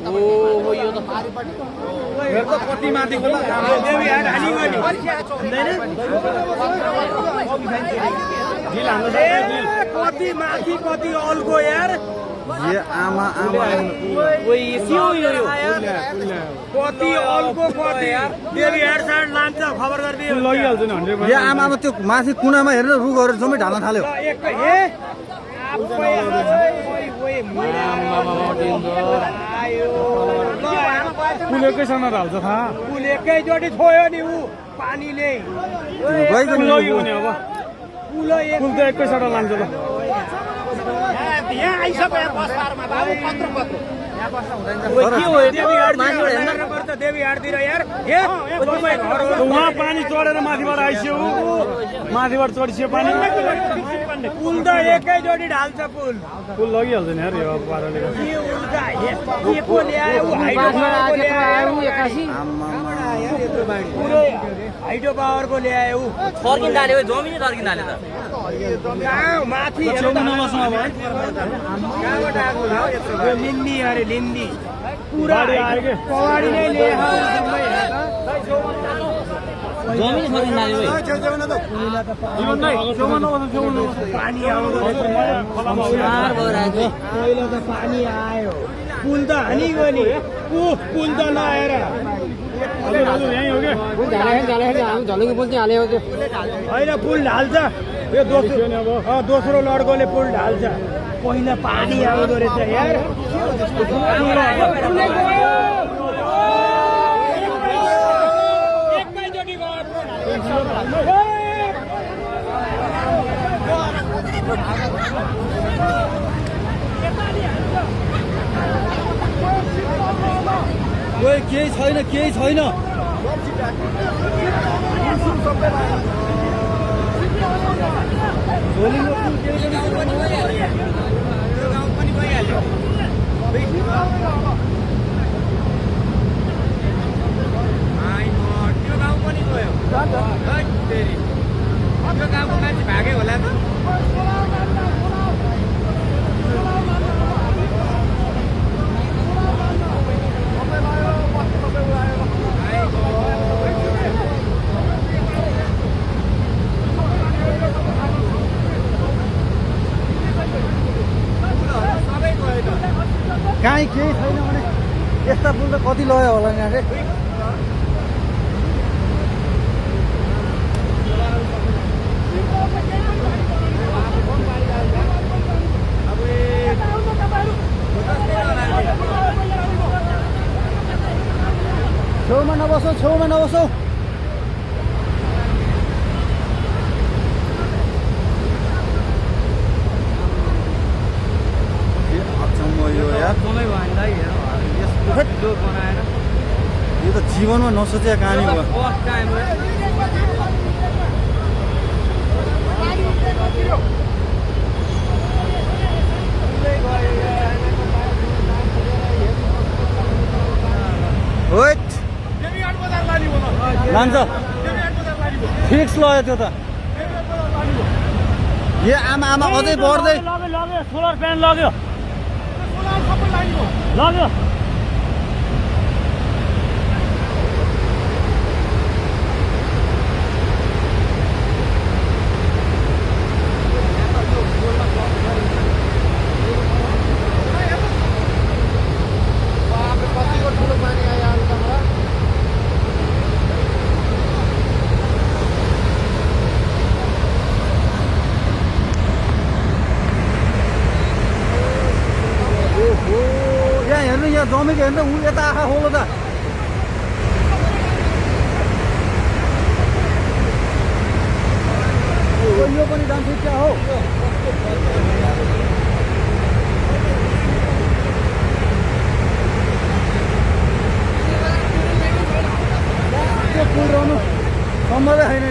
ओहो यो त मेरो त कति माथिको देवी हाट हानी गयो कति माथि कति अल्को यार ये आमा आमा ओइ यो कति अल्को कति देवी हाट साइड लान्छ खबर गरिदियो लगिहाल्छ नि 100%। ये आमा त्यो माथि कुनामा हेर्नु रुखहरू जम्मै ढाल्न थाल्यो पुल एकैसँग ढाल्छ थाहा पुल एकैचोटि छोयो नि ऊ पानीले गइको नि लग्यो भने अब पुल पुल त एकैसँग लान्छ ल यहाँ आइसक्यो बस पारमा बाबु पत्र के हो यो मान्छेहरु हेर्न पर्छ देवी हाटतिर यार उहाँ पानी चढेर माथिबाट आइस्यो माथिबाट चढिस्यो पानी पुल त एकैचोटि ढाल्छ पुल पुल लगिहाल्छ नि यार यो अब पाराले के को ल्यायो हाइड्रो ल्यायो हाइड्रो पावरको ल्यायो थर्किन थाल्यो जमिन थर्किन थाल्यो त कहाँ माथि कहाँबाट आएको होला हौ यत्रो लिन्दी अरे लिन्दी पुरा पवाडी नै ल्यायो जमिन थर्किन थाल्यो पानी आउँदो पहिला त पानी आयो पुल त हानी गयो नि पुल त नआएर होइन पुल ढाल्छ यो दोस्रो लड्कोले पुल ढाल्छ पहिला पानी आउँदो रहेछ यार केही छैन भागे होला काहीँ केही छैन भने यस्ता पुल त कति लयो होला नि अरे छेउमा नबसौ यो त जीवनमा नसोचेको कहानी हो लान्छ फिक्स लयो त्यो त ए आमा अझै बढ्दै लग्यो सोलर प्यानल लग्यो जमेको हेर्नु ऊ यता आँखा खोलो त यो पनि जान्छ क्या हो त्यो पुल रहनु सम्भवै छैन नि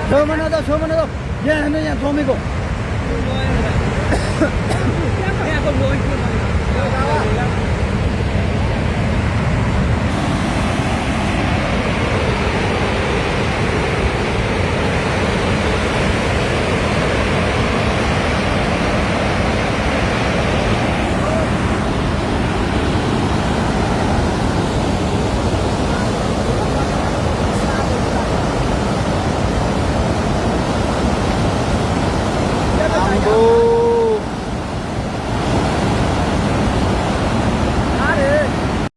छेउमा नजाऊ यहाँ हेर्नु यहाँ जमेको